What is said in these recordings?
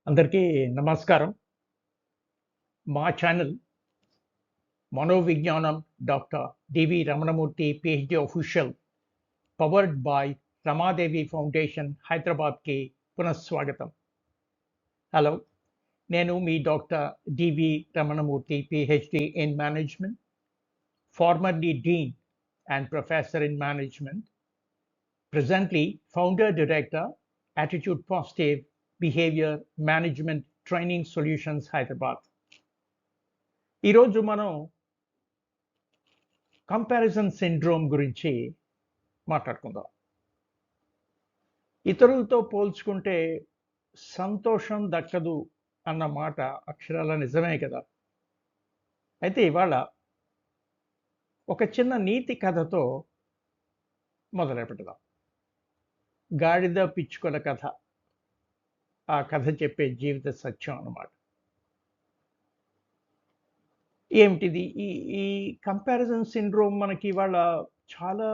అందరికీ నమస్కారం. మా ఛానల్ మనోవిజ్ఞానం doctor DV Ramanamurthy PhD official powered by Ramadevi foundation హైదరాబాద్‌కి పునఃస్వాగతం. హలో! నేను మీ doctor DV Ramanamurthy PhD in management, formerly dean and professor in management, presently founder director, Attitude Positive Behavior Management Training Solutions Hyderabad. ఈరోజు మనం కంపారిజన్ సిండ్రోమ్ గురించి మాట్లాడుకుందాం. ఇతరులతో పోల్చుకుంటే సంతోషం దక్కదు అన్న మాట అక్షరాల నిజమే కదా. అయితే ఇవాళ ఒక చిన్న నీతి కథతో మొదలుపెడదాం. గాడిద పిచ్చుకల కథ. ఆ కథ చెప్పే జీవిత సత్యం అన్నమాట. ఏమిటిది? ఈ ఈ కంపారిజన్ సిండ్రోమ్ మనకి ఇవాళ చాలా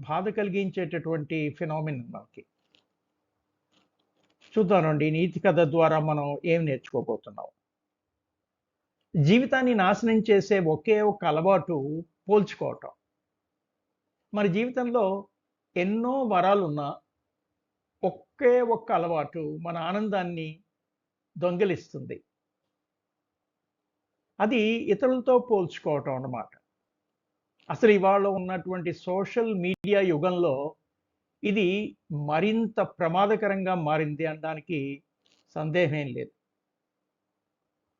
బాధ కలిగించేటటువంటి ఫినామినన్ మనకి. చూద్దామండి ఈ నీతి కథ ద్వారా మనం ఏం నేర్చుకోబోతున్నాం. జీవితాన్ని నాశనం చేసే ఒకే ఒక అలవాటు పోల్చుకోవటం. మన జీవితంలో ఎన్నో వరాలున్నా ఒకే ఒక్క అలవాటు మన ఆనందాన్ని దొంగిలిస్తుంది. అది ఇతరులతో పోల్చుకోవటం అన్నమాట. అసలు ఇవాళ ఉన్నటువంటి సోషల్ మీడియా యుగంలో ఇది మరింత ప్రమాదకరంగా మారింది అనడానికి సందేహం లేదు.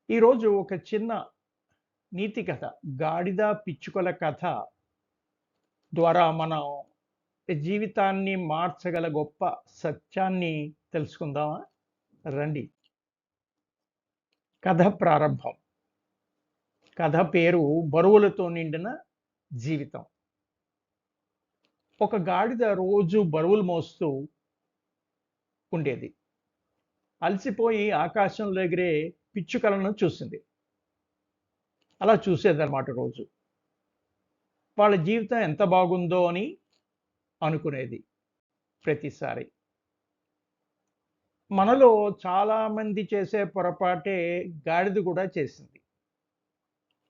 ఈరోజు ఒక చిన్న నీతి కథ, గాడిద పిచ్చుకల కథ ద్వారా మనం జీవితాన్ని మార్చగల గొప్ప సత్యాన్ని తెలుసుకుందామా? రండి. కథ ప్రారంభం. కథ పేరు బరువులతో నిండిన జీవితం. ఒక గాడిద రోజు బరువులు మోస్తూ ఉండేది. అలసిపోయి ఆకాశంలో ఎగిరే పిచ్చుకలను చూసింది. అలా చూసేదన్నమాట రోజు. వాళ్ళ జీవితం ఎంత బాగుందో అని అనుకునేది ప్రతిసారి. మనలో చాలామంది చేసే పొరపాటే గాడిద కూడా చేసింది.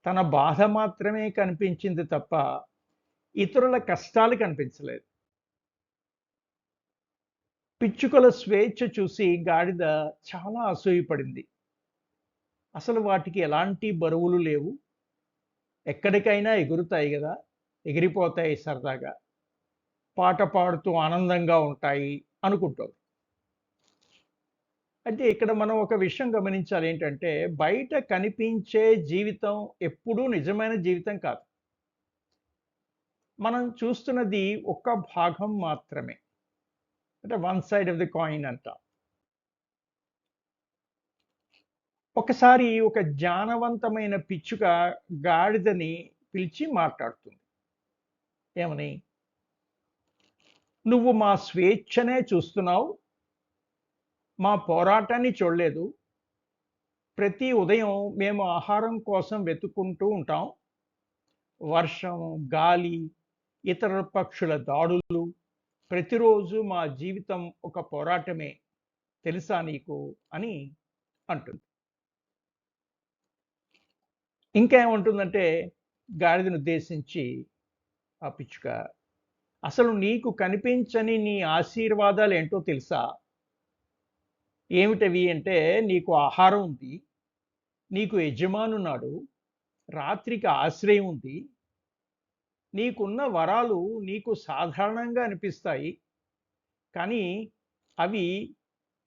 తన బాధ మాత్రమే కనిపించింది తప్ప ఇతరుల కష్టాలు కనిపించలేదు. పిచ్చుకల స్వేచ్ఛ చూసి గాడిద చాలా అసూయపడింది. అసలు వాటికి ఎలాంటి బరువులు లేవు, ఎక్కడికైనా ఎగురుతాయి కదా, ఎగిరిపోతాయి సరదాగా, పాట పాడుతూ ఆనందంగా ఉంటాయి అనుకుంటుంది. అంటే ఇక్కడ మనం ఒక విషయం గమనించాలి. ఏంటంటే బయట కనిపించే జీవితం ఎప్పుడూ నిజమైన జీవితం కాదు. మనం చూస్తున్నది ఒక్క భాగం మాత్రమే. అంటే one side of the coin అంటాం. ఒకసారి ఒక జ్ఞానవంతమైన పిచ్చుక గాడిదని పిలిచి మాట్లాడుతుంది. ఏమని? నువ్వు మా స్వేచ్ఛనే చూస్తున్నావు, మా పోరాటాన్ని చూడలేదు. ప్రతి ఉదయం మేము ఆహారం కోసం వెతుక్కుంటూ ఉంటాం. వర్షం, గాలి, ఇతర పక్షుల దాడులు, ప్రతిరోజు మా జీవితం ఒక పోరాటమే, తెలుసా నీకు అని అంటుంది. ఇంకా ఏమంటుందంటే గాడిదను ఉద్దేశించి ఆ పిచ్చుక, అసలు నీకు కనిపించని నీ ఆశీర్వాదాలు ఏంటో తెలుసా? ఏమిటవి అంటే, నీకు ఆహారం ఉంది, నీకు యజమానున్నాడు, రాత్రికి ఆశ్రయం ఉంది, నీకున్న వరాలు నీకు సాధారణంగా అనిపిస్తాయి, కానీ అవి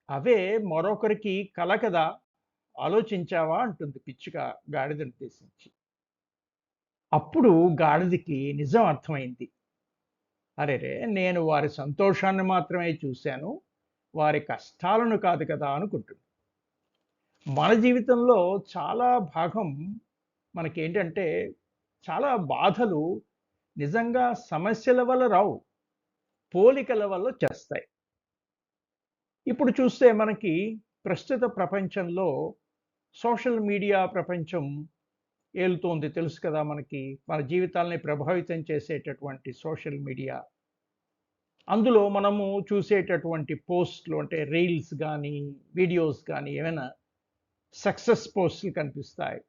అవే మరొకరికి కల కదా, ఆలోచించావా అంటుంది పిచ్చుక గాడిదను ఉద్దేశించి. అప్పుడు గాడిదకి నిజం అర్థమైంది. అరెరే, నేను వారి సంతోషాన్ని మాత్రమే చూశాను, వారి కష్టాలను కాదు కదా అనుకుంటుంది. మన జీవితంలో చాలా భాగం మనకేంటంటే చాలా బాధలు నిజంగా సమస్యల వల్ల రావు, పోలికల వల్ల చేస్తాయి. ఇప్పుడు చూస్తే మనకి ప్రస్తుత ప్రపంచంలో సోషల్ మీడియా ప్రపంచం ఏలుతోంది, తెలుసు కదా మనకి. మన జీవితాల్ని ప్రభావితం చేసేటటువంటి సోషల్ మీడియా. అందులో మనము చూసేటటువంటి పోస్ట్‌లు అంటే రీల్స్ గానీ, వీడియోస్ గానీ ఏమైనా సక్సెస్ పోస్ట్‌లు కనిపిస్తాయి.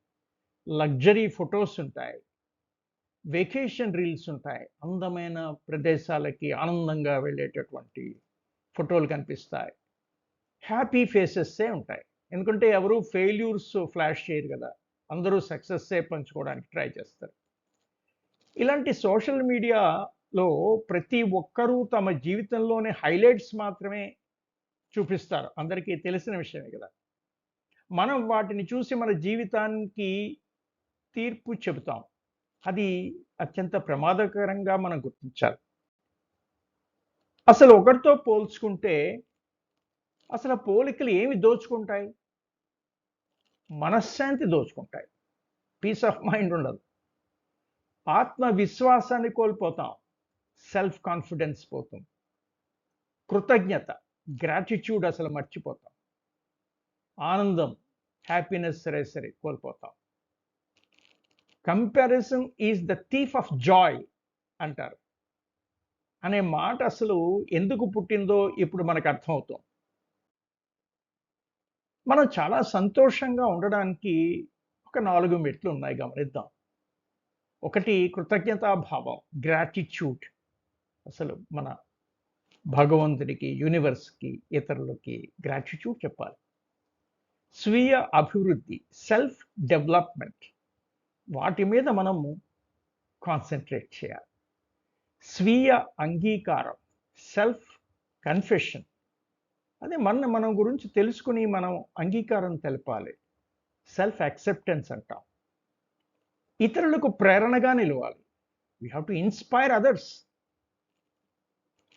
లగ్జరీ ఫోటోస్ ఉంటాయి. వెకేషన్ రీల్స్ ఉంటాయి. అందమైన ప్రదేశాలకి ఆనందంగా వెళ్ళేటటువంటి ఫోటోలు కనిపిస్తాయి. హ్యాపీ ఫేసెస్సే ఉంటాయి. ఎందుకంటే ఎవరు ఫెయిల్యూర్స్ ఫ్లాష్ చేయరు గదా! అందరూ సక్సెస్సే పంచుకోవడానికి ట్రై చేస్తారు. ఇలాంటి సోషల్ మీడియాలో ప్రతి ఒక్కరూ తమ జీవితంలోని హైలైట్స్ మాత్రమే చూపిస్తారు. అందరికీ తెలిసిన విషయమే గదా! మనం వాటిని చూసి మన జీవితానికి తీర్పు చెబుతాం. అది అత్యంత ప్రమాదకరంగా మనం గుర్తించాలి. అసలు ఒకరితో పోల్చుకుంటే అసలు ఆ పోలికలు ఏమి దోచుకుంటాయి? మనశ్శాంతి దోచుకుంటాయి. పీస్ ఆఫ్ మైండ్ ఉండదు. ఆత్మవిశ్వాసాన్ని కోల్పోతాం. సెల్ఫ్ కాన్ఫిడెన్స్ పోతుంది. కృతజ్ఞత, గ్రాటిట్యూడ్ అసలు మర్చిపోతాం. ఆనందం, హ్యాపీనెస్ సరే కోల్పోతాం. Comparison is the thief of joy అంటారు. అనే మాట అసలు ఎందుకు పుట్టిందో ఇప్పుడు మనకు అర్థమవుతుంది. మనం చాలా సంతోషంగా ఉండడానికి ఒక 4 మెట్లు ఉన్నాయి గమనిద్దాం. ఒకటి కృతజ్ఞతాభావం, గ్రాటిట్యూడ్. అసలు మన భగవంతుడికి, యూనివర్స్‌కి, ఇతరులకి గ్రాటిట్యూడ్ చెప్పాలి. స్వీయ అభివృద్ధి, సెల్ఫ్ డెవలప్‌మెంట్. వాటి మీద మనము కాన్సంట్రేట్ చేయాలి. స్వీయ అంగీకారం, సెల్ఫ్ కన్ఫెషన్. అదే మనం గురించి తెలుసుకుని మనం అంగీకారం తెలపాలి. సెల్ఫ్ యాక్సెప్టెన్స్ అంటాం. ఇతరులకు ప్రేరణగా నిలవాలి. We have to inspire others.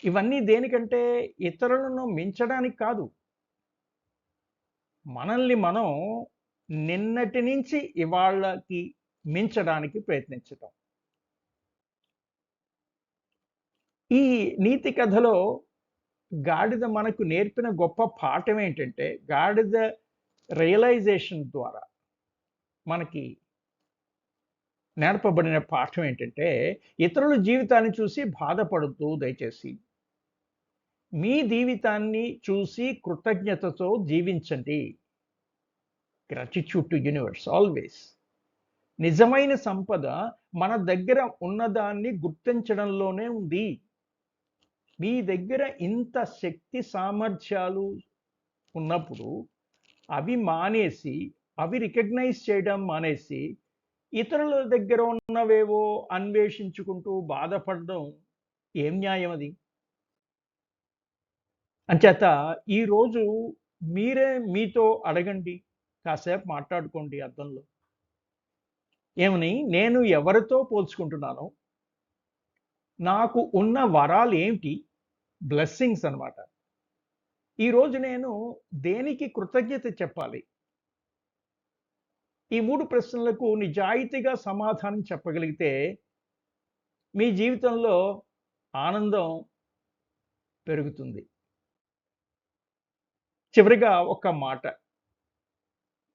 ఇవన్నీ దేనికంటే ఇతరులను మించడానికి కాదు. మనల్ని మనం నిన్నటి నుంచి ఇవాళకి మించడానికి ప్రయత్నించటం. ఈ నీతి కథలో గాడిద మనకు నేర్పిన గొప్ప పాఠం ఏంటంటే, గాడిద రియలైజేషన్ ద్వారా మనకి నేర్పబడిన పాఠం ఏంటంటే, ఇతరుల జీవితాన్ని చూసి బాధపడొద్దు దయచేసి. మీ జీవితాన్ని చూసి కృతజ్ఞతతో జీవించండి. Gratitude to universe always. నిజమైన సంపద మన దగ్గర ఉన్నదాన్ని గుర్తించడంలోనే ఉంది. మీ దగ్గర ఇంత శక్తి సామర్థ్యాలు ఉన్నప్పుడు అవి రికగ్నైజ్ చేయడం మానేసి ఇతరుల దగ్గర ఉన్నవేవో అన్వేషించుకుంటూ బాధపడడం ఏం న్యాయం అది? అంచేత ఈరోజు మీరే మీతో అడగండి. కాసేపు మాట్లాడుకోండి అద్దంలో. ఏమని? నేను ఎవరితో పోల్చుకుంటున్నాను? నాకు ఉన్న వరాలేంటి? బ్లెస్సింగ్స్ అన్నమాట. ఈరోజు నేను దేనికి కృతజ్ఞత చెప్పాలి? ఈ 3 ప్రశ్నలకు నిజాయితీగా సమాధానం చెప్పగలిగితే మీ జీవితంలో ఆనందం పెరుగుతుంది. చివరిగా ఒక్క మాట.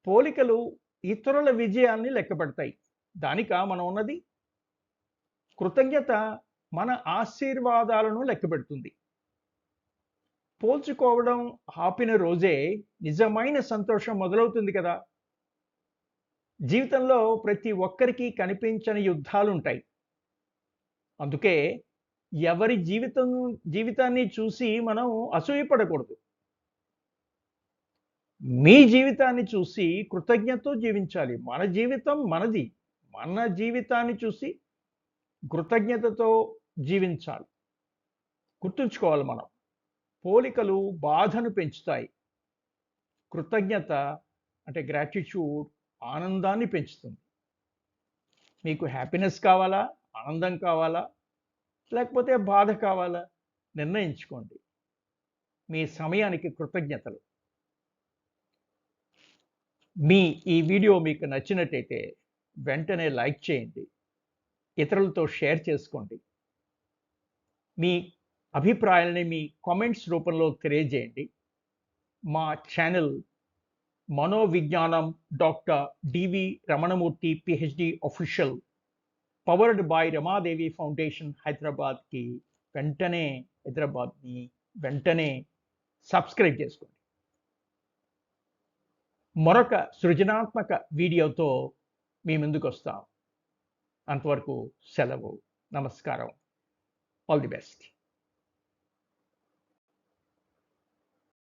పోలికలు ఇతరుల విజయాన్ని లెక్కపెడతాయి. దానికా మనం ఉన్నది? కృతజ్ఞత మన ఆశీర్వాదాలను లెక్కపెడుతుంది. పోల్చుకోవడం ఆపిన రోజే నిజమైన సంతోషం మొదలవుతుంది కదా! జీవితంలో ప్రతి ఒక్కరికి కనిపించని యుద్ధాలుంటాయి. అందుకే ఎవరి జీవితాన్ని చూసి మనం అసూయపడకూడదు. మీ జీవితాన్ని చూసి కృతజ్ఞతతో జీవించాలి. మన జీవితం మనది. మన జీవితాన్ని చూసి కృతజ్ఞతతో జీవించాలి. గుర్తుంచుకోవాలి మనం. పోలికలు బాధను పెంచుతాయి. కృతజ్ఞత అంటే గ్రాటిట్యూడ్ ఆనందాన్ని పెంచుతుంది. మీకు హ్యాపీనెస్ కావాలా? ఆనందం కావాలా? లేకపోతే బాధ కావాలా? నిర్ణయించుకోండి. మీ సమయానికి కృతజ్ఞతలు. ఈ వీడియో మీకు నచ్చినట్టయితే వెంటనే లైక్ చేయండి. ఇతరులతో షేర్ చేసుకోండి. మీ అభిప్రాయాలని మీ కామెంట్స్ రూపంలో తెలియజేయండి. మా ఛానల్ మనోవిజ్ఞానం doctor DV Ramanamurthy PhD official powered by Ramadevi foundation హైదరాబాద్కి వెంటనే హైదరాబాద్ని వెంటనే సబ్స్క్రైబ్ చేసుకోండి. మరొక సృజనాత్మక వీడియోతో మీ ముందుకు వస్తాం. అంతవరకు సెలవు. నమస్కారం. All the best.